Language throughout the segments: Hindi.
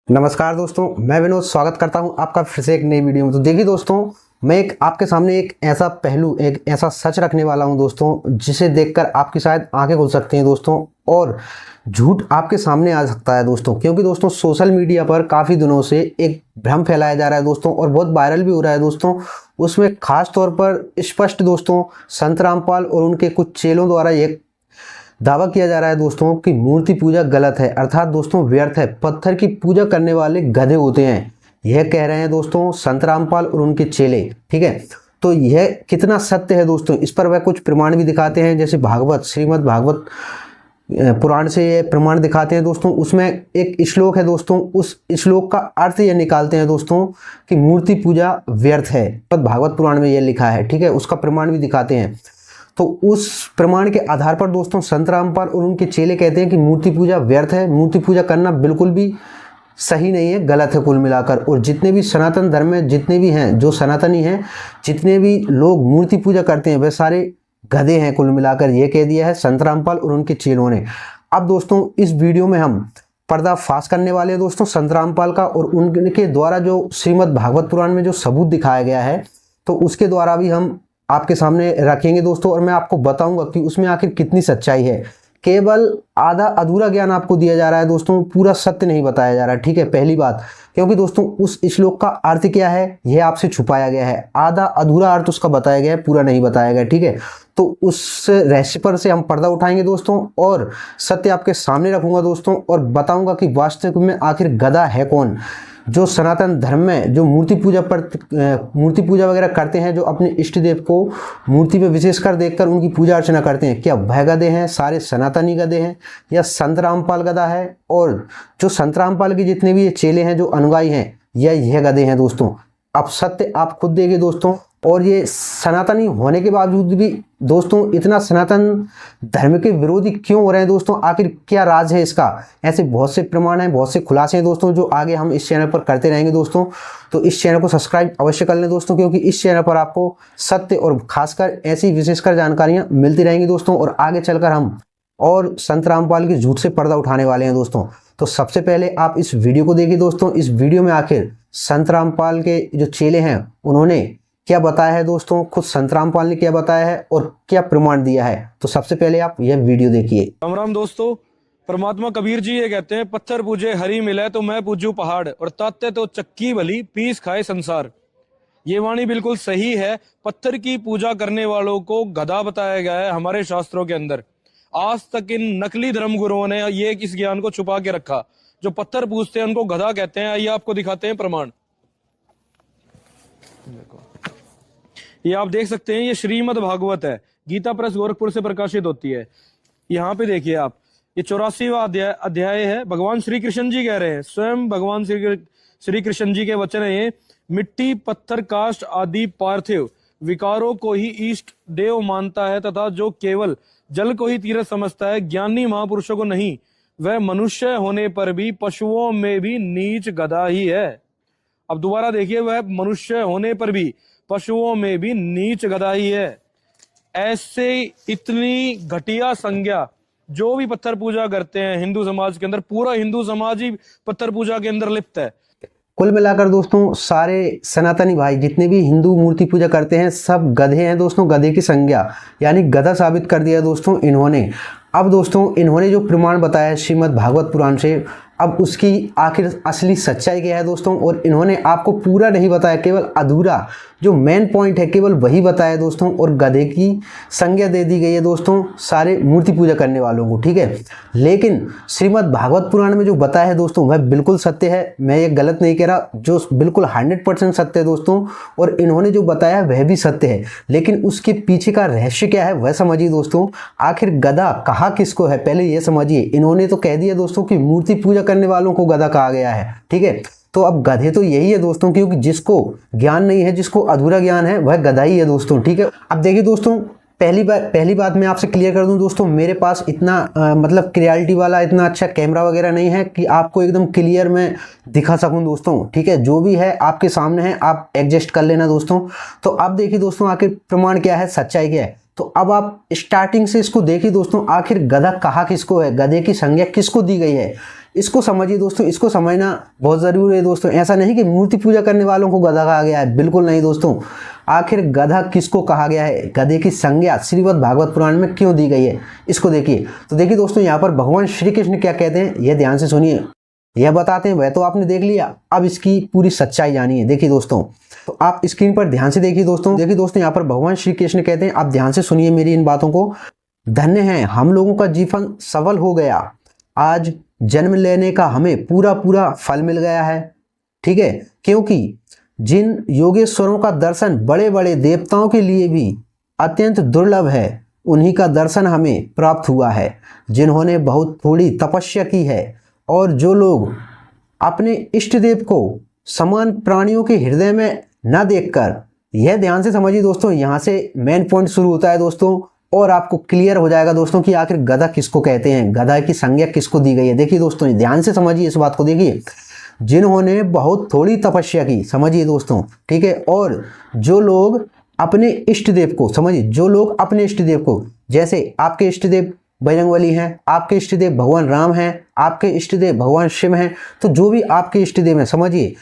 नमस्कार दोस्तों, मैं विनोद स्वागत करता हूं आपका फिर से एक नई वीडियो में। तो देखिए दोस्तों, मैं आपके सामने एक ऐसा पहलू, एक ऐसा सच रखने वाला हूं दोस्तों, जिसे देखकर आपकी शायद आंखें खुल सकती हैं दोस्तों, और झूठ आपके सामने आ सकता है दोस्तों। क्योंकि दोस्तों सोशल मीडिया पर काफ़ी दिनों से एक भ्रम फैलाया जा रहा है दोस्तों, और बहुत वायरल भी हो रहा है दोस्तों। उसमें खास तौर पर स्पष्ट दोस्तों संत रामपाल और उनके कुछ चेलों द्वारा एक दावा किया जा रहा है दोस्तों कि मूर्ति पूजा गलत है, अर्थात दोस्तों व्यर्थ है, पत्थर की पूजा करने वाले गधे होते हैं। यह कह रहे हैं दोस्तों संत रामपाल और उनके चेले, ठीक है। तो यह कितना सत्य है दोस्तों, इस पर वह कुछ प्रमाण भी दिखाते हैं, जैसे भागवत, श्रीमद् भागवत पुराण से ये प्रमाण दिखाते हैं दोस्तों। उसमें एक श्लोक है दोस्तों, उस श्लोक का अर्थ ये निकालते हैं दोस्तों कि मूर्ति पूजा व्यर्थ है। भागवत पुराण में यह लिखा है, ठीक है, उसका प्रमाण भी दिखाते हैं। तो उस प्रमाण के आधार पर दोस्तों संत रामपाल और उनके चेले कहते हैं कि मूर्ति पूजा व्यर्थ है, मूर्ति पूजा करना बिल्कुल भी सही नहीं है, गलत है कुल मिलाकर। और जितने भी सनातन धर्म में जितने भी हैं, जो सनातनी हैं, जितने भी लोग मूर्ति पूजा करते हैं, वे सारे गधे हैं कुल मिलाकर, ये कह दिया है संत रामपाल और उनके चेलों ने। अब दोस्तों इस वीडियो में हम पर्दाफाश करने वाले हैं दोस्तों संत रामपाल का, और उनके द्वारा जो श्रीमद् भागवत पुराण में जो सबूत दिखाया गया है, तो उसके द्वारा भी हम आपके सामने रखेंगे दोस्तों, और मैं आपको बताऊंगा कि उसमें आखिर कितनी सच्चाई है। केवल आधा अधूरा ज्ञान आपको दिया जा रहा है दोस्तों, पूरा सत्य नहीं बताया जा रहा है, ठीक है, पहली बात। क्योंकि दोस्तों उस श्लोक का अर्थ क्या है यह आपसे छुपाया गया है, आधा अधूरा अर्थ उसका बताया गया है, पूरा नहीं बताया गया, ठीक है। तो उस रहस्य पर से हम पर्दा उठाएंगे दोस्तों, और सत्य आपके सामने रखूंगा दोस्तों, और बताऊंगा कि वास्तविक में आखिर गधा है कौन। जो सनातन धर्म में जो मूर्ति पूजा वगैरह करते हैं, जो अपने इष्ट देव को मूर्ति में विशेषकर देखकर उनकी पूजा अर्चना करते हैं, क्या वह गधे हैं, सारे सनातनी गधे हैं, या संत रामपाल गधा है? और जो संत रामपाल के जितने भी ये चेले हैं, जो अनुयायी हैं, यह गधे हैं दोस्तों। अब सत्य आप खुद देखिए दोस्तों। और ये सनातनी होने के बावजूद भी दोस्तों इतना सनातन धर्म के विरोधी क्यों हो रहे हैं दोस्तों, आखिर क्या राज है इसका? ऐसे बहुत से प्रमाण हैं, बहुत से खुलासे हैं दोस्तों, जो आगे हम इस चैनल पर करते रहेंगे दोस्तों। तो इस चैनल को सब्सक्राइब अवश्य कर लें दोस्तों, क्योंकि इस चैनल पर आपको सत्य और खासकर ऐसी विशेषकर जानकारियां मिलती रहेंगी दोस्तों, और आगे चलकर हम और संत रामपाल के झूठ से पर्दा उठाने वाले हैं दोस्तों। तो सबसे पहले आप इस वीडियो को देखिए दोस्तों। इस वीडियो में आखिर संत रामपाल के जो चेले हैं उन्होंने क्या बताया है दोस्तों, खुद संत रामपाल ने क्या बताया है और क्या प्रमाण दिया है। तो सबसे पहले आप यह वीडियो देखिए। राम राम दोस्तों, परमात्मा कबीर जी ये कहते हैं, पत्थर पूजे हरी मिले तो मैं पूजू पहाड़, और ताते तो चक्की भली पीस खाए संसार। ये वाणी बिल्कुल सही है। पत्थर की पूजा करने वालों को गधा बताया गया है हमारे शास्त्रों के अंदर। आज तक इन नकली धर्म गुरुओं ने ये इस ज्ञान को छुपा के रखा। जो पत्थर पूजते हैं उनको गधा कहते हैं। आइए आपको दिखाते हैं प्रमाण। ये आप देख सकते हैं, ये श्रीमद् भागवत है, गीता प्रेस गोरखपुर से प्रकाशित होती है। यहाँ पे देखिए आप, ये 84वां अध्याय है। भगवान श्री कृष्ण जी कह रहे हैं, स्वयं भगवान श्री कृष्ण जी के वचन है ये। मिट्टी, पत्थर, काष्ठ आदि पार्थिव विकारों को ही इष्ट देव मानता है, तथा जो केवल जल को ही तीर्थ समझता है, ज्ञानी महापुरुषों को नहीं, वह मनुष्य होने पर भी पशुओं में भी नीच गधा ही है। अब दोबारा देखिए, वह मनुष्य होने पर भी पशुओं में भी नीच गधा ही है। ऐसे इतनी घटिया संज्ञा जो भी पत्थर पूजा करते हैं हिंदू समाज के अंदर, पूरा हिंदू समाज ही पत्थर पूजा के अंदर लिप्त है। कुल मिलाकर दोस्तों सारे सनातनी भाई जितने भी हिंदू मूर्ति पूजा करते हैं सब गधे हैं दोस्तों। गधे की संज्ञा यानी गधा साबित कर दिया दोस्तों इन्होंने। अब दोस्तों इन्होंने जो प्रमाण बताया है श्रीमद् भागवत पुराण से, अब उसकी आखिर असली सच्चाई क्या है दोस्तों। और इन्होंने आपको पूरा नहीं बताया, केवल अधूरा जो मेन पॉइंट है केवल वही बताया दोस्तों, और गधे की संज्ञा दे दी गई है दोस्तों सारे मूर्ति पूजा करने वालों को, ठीक है। लेकिन श्रीमद् भागवत पुराण में जो बताया है दोस्तों वह बिल्कुल सत्य है, मैं ये गलत नहीं कह रहा, जो बिल्कुल 100% सत्य है दोस्तों। और इन्होंने जो बताया वह भी सत्य है, लेकिन उसके पीछे का रहस्य क्या है वह समझिए दोस्तों। आखिर गधा कहा किसको है पहले ये समझिए। इन्होंने तो कह दिया दोस्तों कि मूर्ति पूजा करने वालों को गधा कहा गया है, ठीक है। तो अब गधे तो यही है दोस्तों, क्योंकि जिसको ज्ञान नहीं है, जिसको अधूरा ज्ञान है, वह गधा ही है दोस्तों, ठीक है। अब देखिए दोस्तों, पहली बात मैं आपसे क्लियर कर दूं दोस्तों, मेरे पास इतना मतलब क्लियरिटी वाला इतना अच्छा कैमरा वगैरह नहीं है कि आपको एकदम क्लियर मैं दिखा सकूं दोस्तों, ठीक है। जो भी है आपके सामने है, आप एडजस्ट कर लेना दोस्तों। तो अब देखिए दोस्तों आखिर प्रमाण क्या है, सच्चाई क्या है। तो अब आप स्टार्टिंग से इसको देखिए दोस्तों, आखिर गधा कहा किसको है, गधे की संज्ञा किसको दी गई है। इसको समझिए दोस्तों, इसको समझना बहुत ज़रूरी है दोस्तों। ऐसा नहीं कि मूर्ति पूजा करने वालों को गधा कहा गया है, बिल्कुल नहीं दोस्तों। आखिर गधा किसको कहा गया है, गधे की संज्ञा श्रीमद् भागवत पुराण में क्यों दी गई है, इसको देखिए। तो देखिए दोस्तों, यहाँ पर भगवान श्री कृष्ण क्या कहते हैं, यह ध्यान से सुनिए। यह बताते हैं, वह तो आपने देख लिया, अब इसकी पूरी सच्चाई जानिए। देखिए दोस्तों, तो आप स्क्रीन पर ध्यान से देखिए दोस्तों। देखिए दोस्तों, यहाँ पर भगवान श्री कृष्ण कहते हैं, आप ध्यान से सुनिए मेरी इन बातों को। धन्य है हम लोगों का जीवन सफल हो गया, आज जन्म लेने का हमें पूरा पूरा फल मिल गया है, ठीक है। क्योंकि जिन योगेश्वरों का दर्शन बड़े बड़े देवताओं के लिए भी अत्यंत दुर्लभ है, उन्हीं का दर्शन हमें प्राप्त हुआ है, जिन्होंने बहुत थोड़ी तपस्या की है। और जो लोग अपने इष्ट देव को समान प्राणियों के हृदय में न देखकर, यह ध्यान से समझिए दोस्तों, यहाँ से मेन पॉइंट शुरू होता है दोस्तों, और आपको क्लियर हो जाएगा दोस्तों कि आखिर गधा किसको कहते हैं, गधा की संज्ञा किसको दी गई है। देखिए दोस्तों, ध्यान से समझिए इस बात को। देखिए, जिन्होंने बहुत थोड़ी तपस्या की, समझिए दोस्तों, ठीक है। और जो लोग अपने इष्ट देव को, समझिए, जो लोग अपने इष्ट देव को, जैसे आपके इष्ट देव बजरंगबली हैं, आपके इष्ट देव भगवान राम हैं, आपके इष्ट देव भगवान शिव हैं, तो जो भी आपके इष्ट देव हैं, समझिए,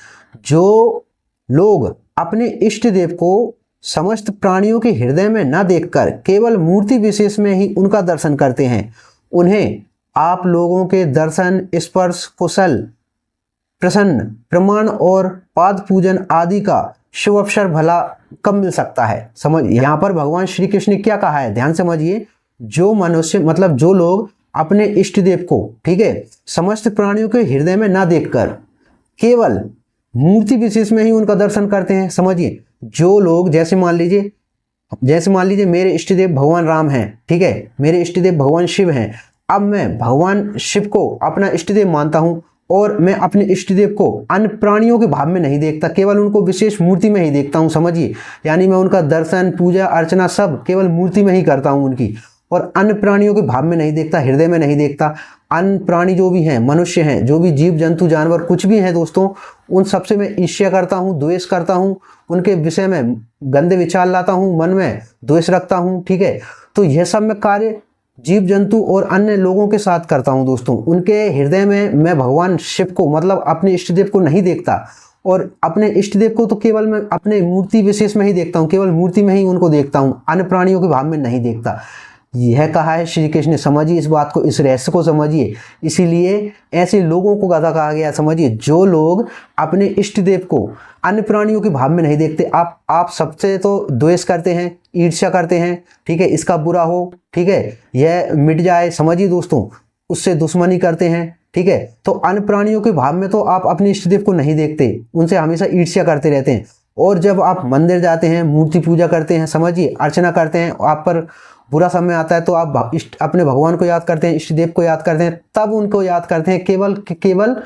जो लोग अपने इष्ट देव को समस्त प्राणियों के हृदय में न देखकर केवल मूर्ति विशेष में ही उनका दर्शन करते हैं, उन्हें आप लोगों के दर्शन, स्पर्श, कुशल, प्रसन्न, प्रमाण और पाद पूजन आदि का शुभ अवसर भला कब मिल सकता है। समझ, यहाँ पर भगवान श्री कृष्ण ने क्या कहा है, ध्यान समझिए। जो मनुष्य, मतलब जो लोग अपने इष्ट देव को, ठीक है, समस्त प्राणियों के हृदय में ना देखकर केवल मूर्ति विशेष में ही उनका दर्शन करते हैं, समझिए, जो लोग, जैसे मान लीजिए मेरे इष्ट देव भगवान राम हैं, ठीक है, मेरे इष्ट देव भगवान शिव हैं। अब मैं भगवान शिव को अपना इष्ट देव मानता हूं, और मैं अपने इष्ट देव को अन्य प्राणियों के भाव में नहीं देखता, केवल उनको विशेष मूर्ति में ही देखता हूं, समझिए। यानी मैं उनका दर्शन, पूजा अर्चना सब केवल मूर्ति में ही करता हूं उनकी, और अन्य प्राणियों के भाव में नहीं देखता, हृदय में नहीं देखता। अन्य प्राणी जो भी हैं, मनुष्य हैं, जो भी जीव जंतु जानवर कुछ भी हैं दोस्तों, उन सबसे मैं ईर्ष्या करता हूँ, द्वेष करता हूँ, उनके विषय में गंदे विचार लाता हूँ, मन में द्वेष रखता हूँ, ठीक है। तो यह सब मैं कार्य जीव जंतु और अन्य लोगों के साथ करता हूँ दोस्तों। उनके हृदय में मैं भगवान शिव को, मतलब अपने इष्ट देव को नहीं देखता, और अपने इष्ट देव को तो केवल मैं अपने मूर्ति विशेष में ही देखता हूँ, केवल मूर्ति में ही उनको देखता हूँ, अन्य प्राणियों के भाव में नहीं देखता। यह कहा है श्री कृष्ण ने, समझिए इस बात को, इस रहस्य को समझिए। इसीलिए ऐसे लोगों को गधा कहा गया, समझिए, जो लोग अपने इष्ट देव को अन्य प्राणियों के भाव में नहीं देखते। आप सबसे तो द्वेष करते हैं, ईर्ष्या करते हैं, ठीक है, इसका बुरा हो, ठीक है, यह मिट जाए, समझिए दोस्तों, उससे दुश्मनी करते हैं, ठीक है। तो अन्य प्राणियों के भाव में तो आप अपने इष्ट देव को नहीं देखते, उनसे हमेशा ईर्ष्या करते रहते हैं। और जब आप मंदिर जाते हैं, मूर्ति पूजा करते हैं, समझिए, अर्चना करते हैं, आप पर बुरा समय आता है तो आप अपने भगवान को याद करते हैं, इष्ट देव को याद करते हैं, तब उनको याद करते हैं केवल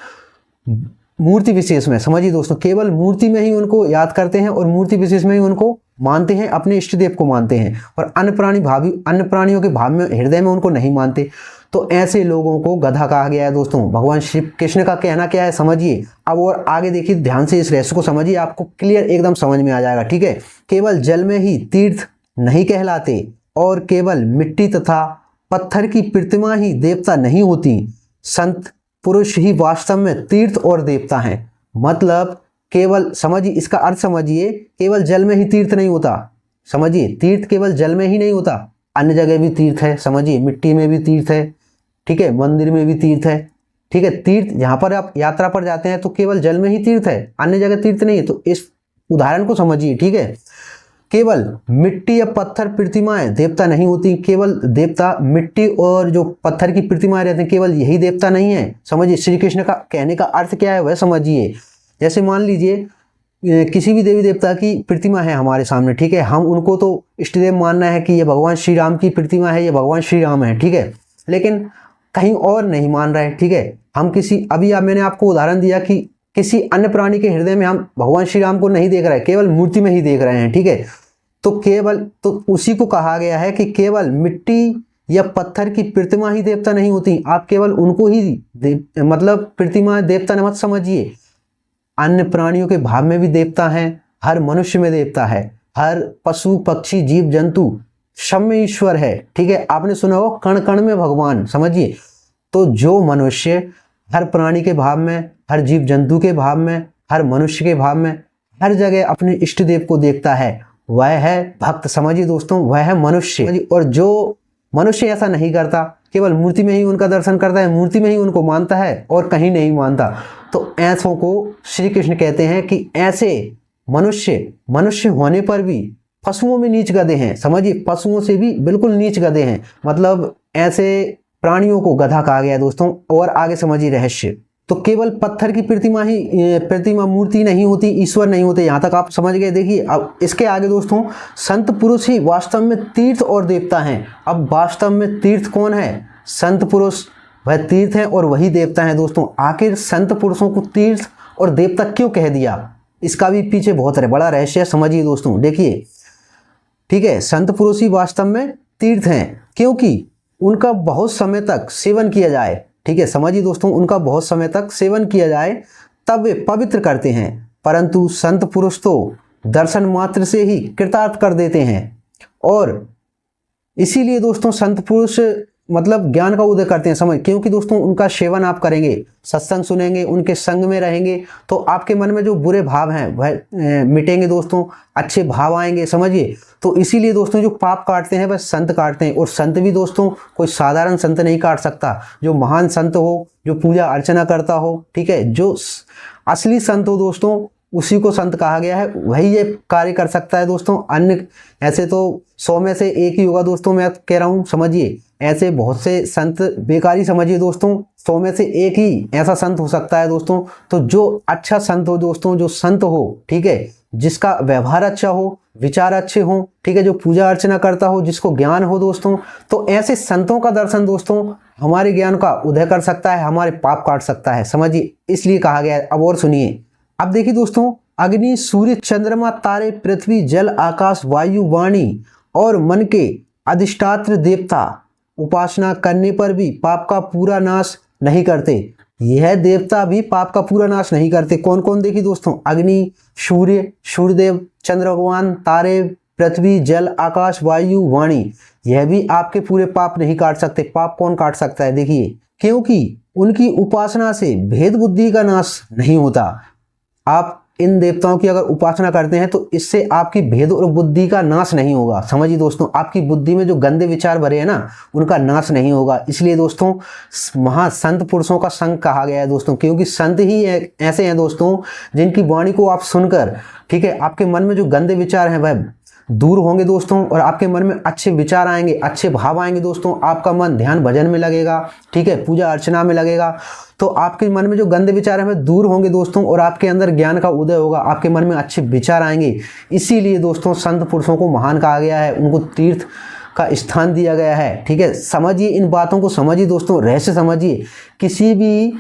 मूर्ति विशेष में, समझिए दोस्तों, केवल मूर्ति में ही उनको याद करते हैं, और मूर्ति विशेष में ही उनको मानते हैं, अपने इष्ट देव को मानते हैं, और अन्य प्राणियों के भाव में, हृदय में उनको नहीं मानते। तो ऐसे लोगों को गधा कहा गया है दोस्तों। भगवान श्री कृष्ण का कहना क्या है, समझिए। अब और आगे देखिए, ध्यान से इस रहस्य को समझिए, आपको क्लियर एकदम समझ में आ जाएगा, ठीक है। केवल जल में ही तीर्थ नहीं कहलाते, और केवल मिट्टी तथा पत्थर की प्रतिमा ही देवता नहीं होती, संत पुरुष ही वास्तव में तीर्थ और देवता हैं। मतलब केवल, समझिए इसका अर्थ समझिए, केवल जल में ही तीर्थ नहीं होता, समझिए, तीर्थ केवल जल में ही नहीं होता, अन्य जगह भी तीर्थ है, समझिए, मिट्टी में भी तीर्थ है, ठीक है, मंदिर में भी तीर्थ है, ठीक है। तीर्थ जहाँ पर आप यात्रा पर जाते हैं तो केवल जल में ही तीर्थ है, अन्य जगह तीर्थ नहीं है। तो इस उदाहरण को समझिए, ठीक है। केवल मिट्टी या पत्थर प्रतिमाएं देवता नहीं होती, केवल देवता मिट्टी और जो पत्थर की प्रतिमाएं रहते हैं, केवल यही देवता नहीं है, समझिए। श्री कृष्ण का कहने का अर्थ क्या है वह समझिए। जैसे मान लीजिए किसी भी देवी देवता की प्रतिमा है हमारे सामने, ठीक है, हम उनको तो इष्ट देव मानना है कि ये भगवान श्री राम की प्रतिमा है, ये भगवान श्री राम है, ठीक है, लेकिन कहीं और नहीं मान रहे हैं, ठीक है। हम मैंने आपको उदाहरण दिया कि किसी अन्य प्राणी के हृदय में हम भगवान श्री राम को नहीं देख रहे हैं, केवल मूर्ति में ही देख रहे हैं, ठीक है। तो उसी को कहा गया है कि केवल मिट्टी या पत्थर की प्रतिमा ही देवता नहीं होती, आप केवल उनको ही मतलब प्रतिमा देवता मत समझिए। अन्य प्राणियों के भाव में भी देवता हैं, हर मनुष्य में देवता है, हर पशु पक्षी जीव जंतु सब में ईश्वर है, ठीक है। आपने सुना हो कण कण में भगवान, समझिए। तो जो मनुष्य हर प्राणी के भाव में, हर जीव जंतु के भाव में, हर मनुष्य के भाव में, हर जगह अपने इष्ट देव को देखता है, वह है भक्त। समझिए दोस्तों, वह है मनुष्य। और जो मनुष्य ऐसा नहीं करता, केवल मूर्ति में ही उनका दर्शन करता है, मूर्ति में ही उनको मानता है और कहीं नहीं मानता, तो ऐसों को श्री कृष्ण कहते हैं कि ऐसे मनुष्य होने पर भी पशुओं में नीच गधे हैं। समझिए, पशुओं से भी बिल्कुल नीच गधे हैं, मतलब ऐसे प्राणियों को गधा कहा गया है दोस्तों। और आगे समझिए रहस्य। तो केवल पत्थर की प्रतिमा मूर्ति नहीं होती, ईश्वर नहीं होते, यहाँ तक आप समझ गए। देखिए अब इसके आगे दोस्तों, संत पुरुष ही वास्तव में तीर्थ और देवता हैं। अब वास्तव में तीर्थ कौन है? संत पुरुष, वह तीर्थ है और वही देवता है दोस्तों। आखिर संत पुरुषों को तीर्थ और देवता क्यों कह दिया, इसका भी पीछे बहुत बड़ा रहस्य है। समझिए दोस्तों, देखिए ठीक है, संत पुरुष ही वास्तव में तीर्थ हैं क्योंकि उनका बहुत समय तक सेवन किया जाए। ठीक है, समझिए दोस्तों, उनका बहुत समय तक सेवन किया जाए तब वे पवित्र करते हैं, परंतु संत पुरुष तो दर्शन मात्र से ही कृतार्थ कर देते हैं। और इसीलिए दोस्तों संत पुरुष मतलब ज्ञान का उदय करते हैं। समझ, क्योंकि दोस्तों उनका सेवन आप करेंगे, सत्संग सुनेंगे, उनके संग में रहेंगे, तो आपके मन में जो बुरे भाव हैं वह मिटेंगे दोस्तों, अच्छे भाव आएंगे। समझिए, तो इसीलिए दोस्तों जो पाप काटते हैं वह संत काटते हैं। और संत भी दोस्तों कोई साधारण संत नहीं काट सकता, जो महान संत हो, जो पूजा अर्चना करता हो, ठीक है, जो असली संत हो दोस्तों, उसी को संत कहा गया है, वही ये कार्य कर सकता है दोस्तों। अन्य ऐसे तो 100 में से एक ही होगा दोस्तों, मैं कह रहा हूँ। समझिए, ऐसे बहुत से संत बेकारी समझिए दोस्तों, 100 में से एक ही ऐसा संत हो सकता है दोस्तों। तो जो अच्छा संत हो दोस्तों, जो संत हो, ठीक है, जिसका व्यवहार अच्छा हो, विचार अच्छे हो, ठीक है, जो पूजा अर्चना करता हो, जिसको ज्ञान हो दोस्तों, तो ऐसे संतों का दर्शन दोस्तों हमारे ज्ञान का उदय कर सकता है, हमारे पाप काट सकता है। समझिए, इसलिए कहा गया है। अब और सुनिए, अब देखिए दोस्तों, अग्नि, सूर्य, चंद्रमा, तारे, पृथ्वी, जल, आकाश, वायु, वाणी और मन के अधिष्ठात्र देवता उपासना करने पर भी पाप का पूरा नाश नहीं करते। यह देवता भी पाप का पूरा नाश नहीं करते। कौन कौन? देखिए दोस्तों, अग्नि, सूर्यदेव, चंद्र भगवान, तारे, पृथ्वी, जल, आकाश, वायु, वाणी, यह भी आपके पूरे पाप नहीं काट सकते। पाप कौन काट सकता है? देखिए, क्योंकि उनकी उपासना से भेद बुद्धि का नाश नहीं होता। आप इन देवताओं की अगर उपासना करते हैं तो इससे आपकी भेद और बुद्धि का नाश नहीं होगा। समझिए दोस्तों, आपकी बुद्धि में जो गंदे विचार भरे हैं ना, उनका नाश नहीं होगा। इसलिए दोस्तों महासंत पुरुषों का संग कहा गया है दोस्तों, क्योंकि संत ही ऐसे हैं दोस्तों जिनकी वाणी को आप सुनकर, ठीक है, आपके मन में जो गंदे विचार हैं वह दूर होंगे दोस्तों, और आपके मन में अच्छे विचार आएंगे, अच्छे भाव आएंगे दोस्तों। आपका मन ध्यान भजन में लगेगा, ठीक है, पूजा अर्चना में लगेगा, तो आपके मन में जो गंदे विचार हैं वह दूर होंगे दोस्तों, और आपके अंदर ज्ञान का उदय होगा, आपके मन में अच्छे विचार आएंगे। इसीलिए दोस्तों संत पुरुषों को महान कहा गया है, उनको तीर्थ का स्थान दिया गया है। ठीक है, समझिए, इन बातों को समझिए दोस्तों, रहस्य समझिए। किसी भी,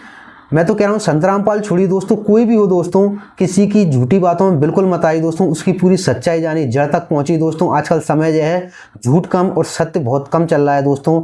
मैं तो कह रहा हूँ संत रामपाल छोड़िए दोस्तों, कोई भी हो दोस्तों, किसी की झूठी बातों में बिल्कुल मत आइए दोस्तों, उसकी पूरी सच्चाई जानी, जड़ तक पहुंची दोस्तों। आजकल समय जो है झूठ कम और सत्य बहुत कम चल रहा है दोस्तों।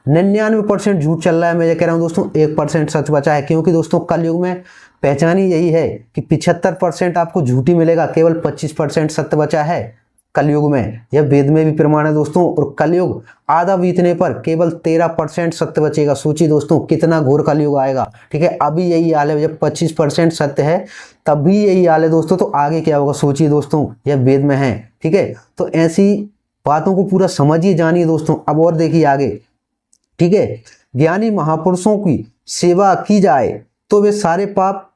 99% झूठ चल रहा है, मैं ये कह रहा हूँ दोस्तों, 1% सच बचा है। क्योंकि दोस्तों कलयुग में पहचान ही यही है कि 75% आपको झूठी मिलेगा, केवल 25% सत्य बचा है कलयुग में। यह वेद में भी प्रमाण है दोस्तों। और कलयुग आधा बीतने पर केवल 13% सत्य बचेगा। सोचिए दोस्तों कितना घोर कलयुग आएगा। ठीक है, अभी यही हाल है, जब 25% सत्य है तब भी यही हाल है दोस्तों, तो आगे क्या होगा सोचिए दोस्तों, यह वेद में है। ठीक है, तो ऐसी बातों को पूरा समझिए, जानिए दोस्तों। अब और देखिए आगे, ठीक है, ज्ञानी महापुरुषों की सेवा की जाए तो वे सारे पाप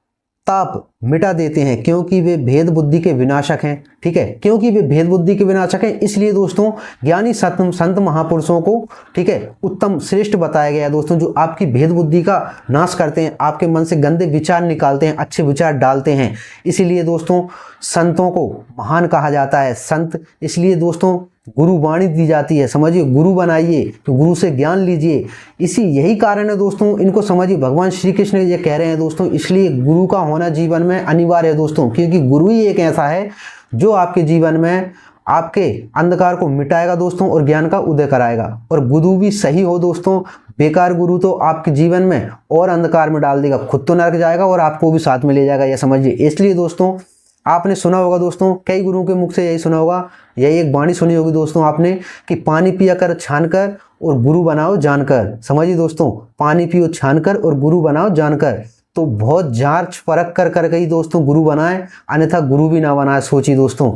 ताप मिटा देते हैं, क्योंकि वे भेद बुद्धि के विनाशक हैं। ठीक है, क्योंकि वे भेद बुद्धि के विनाशक हैं, इसलिए दोस्तों ज्ञानी संत महापुरुषों को, ठीक है, उत्तम श्रेष्ठ बताया गया है दोस्तों, जो आपकी भेद बुद्धि का नाश करते हैं, आपके मन से गंदे विचार निकालते हैं, अच्छे विचार डालते हैं। इसीलिए दोस्तों संतों को महान कहा जाता है। संत इसलिए दोस्तों गुरु वाणी दी जाती है। समझिए, गुरु बनाइए तो गुरु से ज्ञान लीजिए। यही कारण है दोस्तों, इनको समझिए। भगवान श्री कृष्ण ये कह रहे हैं दोस्तों, इसलिए गुरु का होना जीवन में अनिवार्य है दोस्तों, क्योंकि गुरु ही एक ऐसा है जो आपके जीवन में आपके अंधकार को मिटाएगा दोस्तों और ज्ञान का उदय कराएगा। और गुरु भी सही हो दोस्तों, बेकार गुरु तो आपके जीवन में और अंधकार में डाल देगा, खुद तो नरक जाएगा और आपको भी साथ में ले जाएगा, यह समझिए। इसलिए दोस्तों आपने सुना होगा दोस्तों, कई गुरुओं के मुख से यही सुना होगा, यही एक वाणी सुनी होगी दोस्तों आपने कि पानी पिया कर छान कर और गुरु बनाओ जानकर। समझिए दोस्तों, पानी पियो छान कर और गुरु बनाओ जानकर। तो बहुत जांच परख कर करके ही दोस्तों गुरु बनाए, अन्यथा गुरु भी ना बनाए। सोचिए दोस्तों,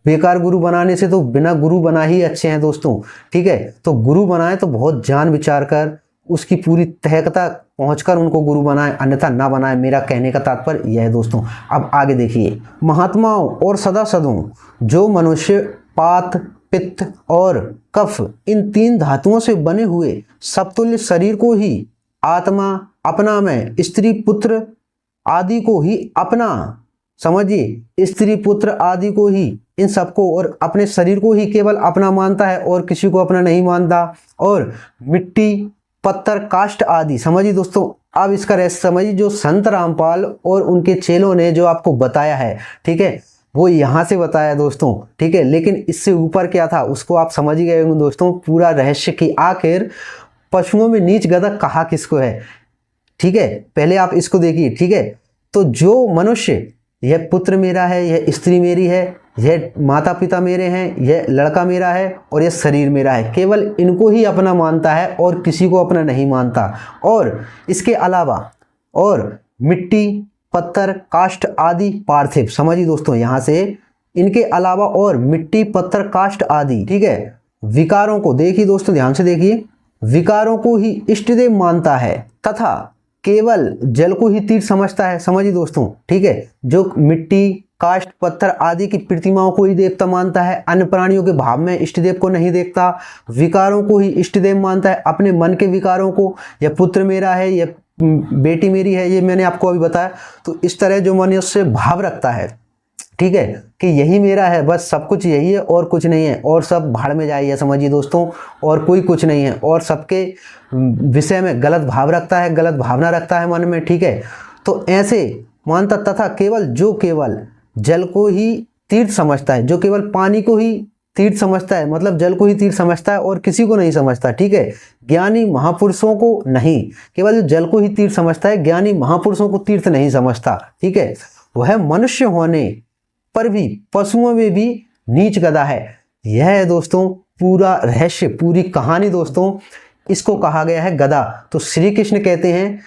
बेकार गुरु बनाने से तो बिना गुरु बना ही अच्छे हैं दोस्तों। ठीक है, तो गुरु बनाए तो बहुत जान विचार कर, उसकी पूरी तहकता पहुंचकर उनको गुरु बनाए, अन्यथा ना बनाए। मेरा कहने का तात्पर्य यह है दोस्तों। अब आगे देखिए, महात्माओं और सदासदों, जो मनुष्य पात, पित्त और कफ इन 3 धातुओं से बने हुए समतुल्य शरीर को ही आत्मा अपना में, स्त्री पुत्र आदि को ही अपना, समझिए, स्त्री पुत्र आदि को ही, इन सबको और अपने शरीर को ही केवल अपना मानता है और किसी को अपना नहीं मानता। और मिट्टी, पत्थर, काष्ठ आदि, समझिए दोस्तों। अब इसका रहस्य समझिए, जो संत रामपाल और उनके चेलों ने जो आपको बताया है, ठीक है, वो यहाँ से बताया दोस्तों। ठीक है, लेकिन इससे ऊपर क्या था उसको आप समझ ही गए होंगे दोस्तों, पूरा रहस्य कि आखिर पशुओं में नीच गधा कहा किसको है। ठीक है, पहले आप इसको देखिए। ठीक है, तो जो मनुष्य, यह पुत्र मेरा है, यह स्त्री मेरी है, यह माता पिता मेरे हैं, यह लड़का मेरा है और यह शरीर मेरा है, केवल इनको ही अपना मानता है और किसी को अपना नहीं मानता। और इसके अलावा और मिट्टी, पत्थर, काष्ठ आदि पार्थिव, समझिए दोस्तों, यहाँ से इनके अलावा और मिट्टी, पत्थर, काष्ठ आदि, ठीक है, विकारों को देखिए दोस्तों, ध्यान से देखिए, विकारों को ही इष्टदेव मानता है तथा केवल जल को ही तीर्थ समझता है। समझिए दोस्तों, ठीक है, जो मिट्टी, काष्ठ, पत्थर आदि की प्रतिमाओं को ही देवता मानता है, अन्य प्राणियों के भाव में इष्टदेव को नहीं देखता, विकारों को ही इष्टदेव मानता है, अपने मन के विकारों को, यह पुत्र मेरा है, यह बेटी मेरी है, ये मैंने आपको अभी बताया। तो इस तरह जो मनुष्य भाव रखता है, ठीक है, कि यही मेरा है, बस सब कुछ यही है और कुछ नहीं है, और सब भाड़ में जाइए, समझिए दोस्तों, और कोई कुछ नहीं है, और सबके विषय में गलत भाव रखता है, गलत भावना रखता है मन में। ठीक है, तो ऐसे मानता तथा केवल जल को ही तीर्थ समझता है, जो केवल पानी को ही तीर्थ समझता है, मतलब जल को ही तीर्थ समझता है और किसी को नहीं समझता। ठीक है, ज्ञानी महापुरुषों को नहीं, केवल जो जल को ही तीर्थ समझता है, ज्ञानी महापुरुषों को तीर्थ नहीं समझता। ठीक है, वह मनुष्य होने पर भी पशुओं में भी नीच गधा है। यह है दोस्तों पूरा रहस्य, पूरी कहानी दोस्तों, इसको कहा गया है गधा। तो श्री कृष्ण कहते हैं,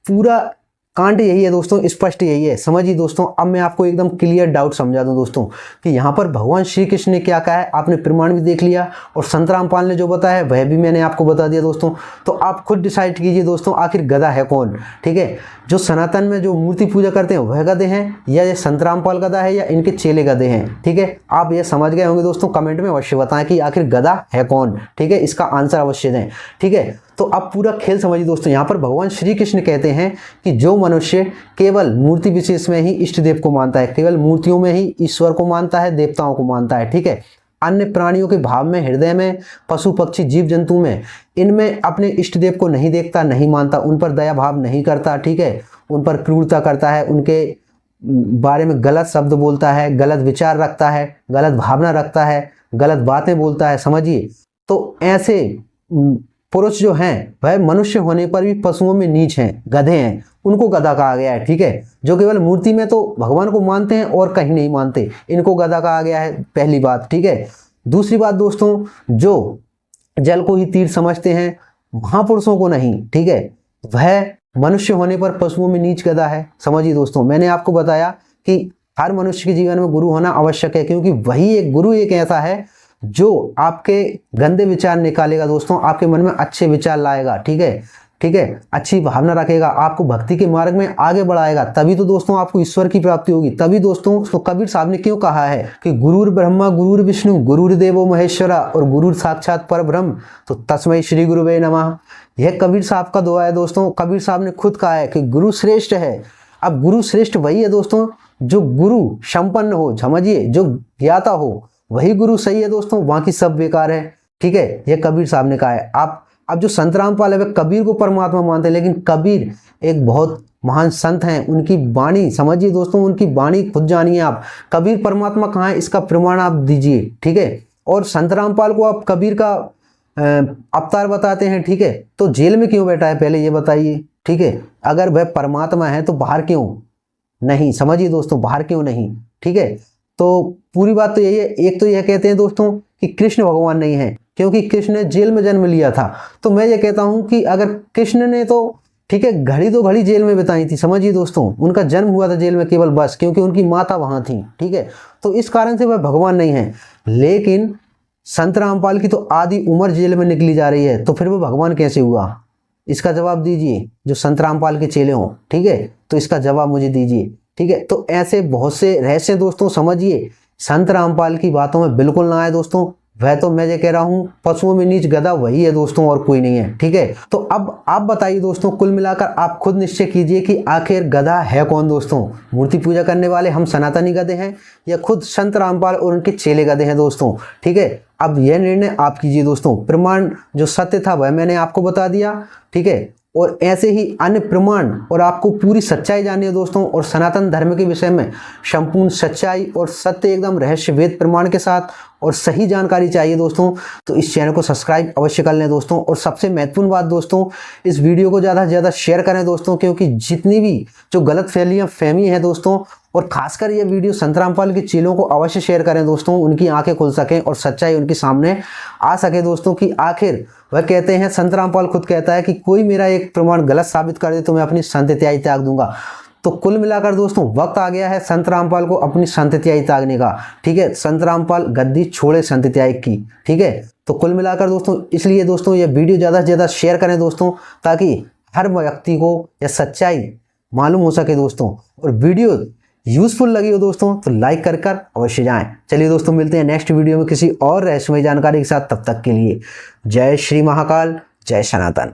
पूरा कांड यही है दोस्तों, स्पष्ट यही है। समझिए दोस्तों, अब मैं आपको एकदम क्लियर डाउट समझा दूं दोस्तों कि यहाँ पर भगवान श्री कृष्ण ने क्या कहा है, आपने प्रमाण भी देख लिया और संत रामपाल ने जो बताया है वह भी मैंने आपको बता दिया दोस्तों। तो आप खुद डिसाइड कीजिए दोस्तों, आखिर गधा है कौन। ठीक है, जो सनातन में जो मूर्ति पूजा करते हैं वह गधे हैं, या ये संत रामपाल गधा है, या इनके चेले गधे हैं। ठीक है, आप ये समझ गए होंगे दोस्तों, कमेंट में अवश्य बताएं कि आखिर गधा है कौन। ठीक है, इसका आंसर अवश्य दें। ठीक है, तो अब पूरा खेल समझिए दोस्तों। यहाँ पर भगवान श्री कृष्ण कहते हैं कि जो मनुष्य केवल मूर्ति विशेष में ही इष्ट देव को मानता है, केवल मूर्तियों में ही ईश्वर को मानता है, देवताओं को मानता है, ठीक है, अन्य प्राणियों के भाव में, हृदय में, पशु पक्षी जीव जंतु में, इनमें अपने इष्ट देव को नहीं देखता, नहीं मानता, उन पर दया भाव नहीं करता। ठीक है, उन पर क्रूरता करता है, उनके बारे में गलत शब्द बोलता है, गलत विचार रखता है, गलत भावना रखता है, गलत बातें बोलता है। समझिए, तो ऐसे पुरुष जो हैं वह मनुष्य होने पर भी पशुओं में नीच हैं, गधे हैं, उनको गधा कहा गया है। ठीक है, जो केवल मूर्ति में तो भगवान को मानते हैं और कहीं नहीं मानते, इनको गधा कहा गया है, पहली बात। ठीक है, दूसरी बात दोस्तों, जो जल को ही तीर्थ समझते हैं, महापुरुषों को नहीं, ठीक है, वह मनुष्य होने पर पशुओं में नीच गधा है। समझिए दोस्तों, मैंने आपको बताया कि हर मनुष्य के जीवन में गुरु होना आवश्यक है, क्योंकि वही एक गुरु एक ऐसा है जो आपके गंदे विचार निकालेगा दोस्तों, आपके मन में अच्छे विचार लाएगा। ठीक है, ठीक है, अच्छी भावना रखेगा, आपको भक्ति के मार्ग में आगे बढ़ाएगा, तभी तो दोस्तों आपको ईश्वर की प्राप्ति होगी। तभी दोस्तों, तो कबीर साहब ने क्यों कहा है कि गुरुर ब्रह्मा गुरुर विष्णु गुरुर देवो महेश्वरा और गुरुर साक्षात परब्रह्म, तो तस्मै श्री गुरुवे नमः। यह कबीर साहब का दुआ है दोस्तों। कबीर साहब ने खुद कहा है कि गुरु श्रेष्ठ है। अब गुरु श्रेष्ठ वही है दोस्तों जो गुरु संपन्न हो, समझिए, जो ज्ञाता हो, वही गुरु सही है दोस्तों, बाकी सब बेकार है। ठीक है, ये कबीर साहब ने कहा है। आप अब जो संत रामपाल है वे कबीर को परमात्मा मानते हैं, लेकिन कबीर एक बहुत महान संत हैं, उनकी वाणी समझिए दोस्तों, उनकी वाणी खुद जानिए आप। कबीर परमात्मा कहाँ है इसका प्रमाण आप दीजिए। ठीक है, और संत रामपाल को आप कबीर का अवतार बताते हैं। ठीक है, तो जेल में क्यों बैठा है पहले ये बताइए। ठीक है, अगर वह परमात्मा है तो बाहर क्यों, नहीं, समझिए दोस्तों, बाहर क्यों नहीं, ठीक है। तो पूरी बात तो यही है। एक तो यह कहते हैं दोस्तों कि कृष्ण भगवान नहीं है, क्योंकि कृष्ण ने जेल में जन्म लिया था। तो मैं ये कहता हूं कि अगर कृष्ण ने तो ठीक है घड़ी तो घड़ी जेल में बिताई थी, समझिए दोस्तों, उनका जन्म हुआ था जेल में केवल बस क्योंकि उनकी माता वहां थी, ठीक है। तो इस कारण से वह भगवान नहीं है। लेकिन संत रामपाल की तो आधी उम्र जेल में निकली जा रही है, तो फिर वो भगवान कैसे हुआ? इसका जवाब दीजिए जो संत रामपाल के चेले हों, ठीक है। तो इसका जवाब मुझे दीजिए, ठीक है। तो ऐसे बहुत से रहस्य दोस्तों समझिए, संत रामपाल की बातों में बिल्कुल ना आए दोस्तों। वह तो मैं ये कह रहा हूं पशुओं में नीच गधा वही है दोस्तों, और कोई नहीं है, ठीक है। तो अब आप बताइए दोस्तों, कुल मिलाकर आप खुद निश्चय कीजिए कि आखिर गधा है कौन दोस्तों? मूर्ति पूजा करने वाले हम सनातनी गधे हैं, या खुद संत रामपाल और उनके चेले गधे हैं दोस्तों, ठीक है। अब यह निर्णय आप कीजिए दोस्तों। प्रमाण जो सत्य था वह मैंने आपको बता दिया, ठीक है। और ऐसे ही अन्य प्रमाण और आपको पूरी सच्चाई जाननी है दोस्तों, और सनातन धर्म के विषय में संपूर्ण सच्चाई और सत्य एकदम रहस्यवेद प्रमाण के साथ और सही जानकारी चाहिए दोस्तों, तो इस चैनल को सब्सक्राइब अवश्य कर लें दोस्तों। और सबसे महत्वपूर्ण बात दोस्तों, इस वीडियो को ज़्यादा से ज़्यादा शेयर करें दोस्तों, क्योंकि जितनी भी जो गलत फहमी है दोस्तों, और खासकर ये वीडियो संत रामपाल के चेलों को अवश्य शेयर करें दोस्तों, उनकी आंखें खुल सकें और सच्चाई उनके सामने आ सके दोस्तों, कि आखिर वह कहते हैं, संत रामपाल खुद कहता है कि कोई मेरा एक प्रमाण गलत साबित कर दे तो मैं अपनी संततियाई त्याग दूंगा। तो कुल मिलाकर दोस्तों वक्त आ गया है संत रामपाल को अपनी संततियाई त्यागने का, ठीक है। संत रामपाल गद्दी छोड़े संततियाई की, ठीक है। तो कुल मिलाकर दोस्तों इसलिए दोस्तों ये वीडियो ज़्यादा से ज़्यादा शेयर करें दोस्तों, ताकि हर व्यक्ति को यह सच्चाई मालूम हो सके दोस्तों। और वीडियो यूजफुल लगी हो दोस्तों तो लाइक कर अवश्य जाएं। चलिए दोस्तों, मिलते हैं नेक्स्ट वीडियो में किसी और रहस्यमय जानकारी के साथ। तब तक के लिए जय श्री महाकाल, जय सनातन।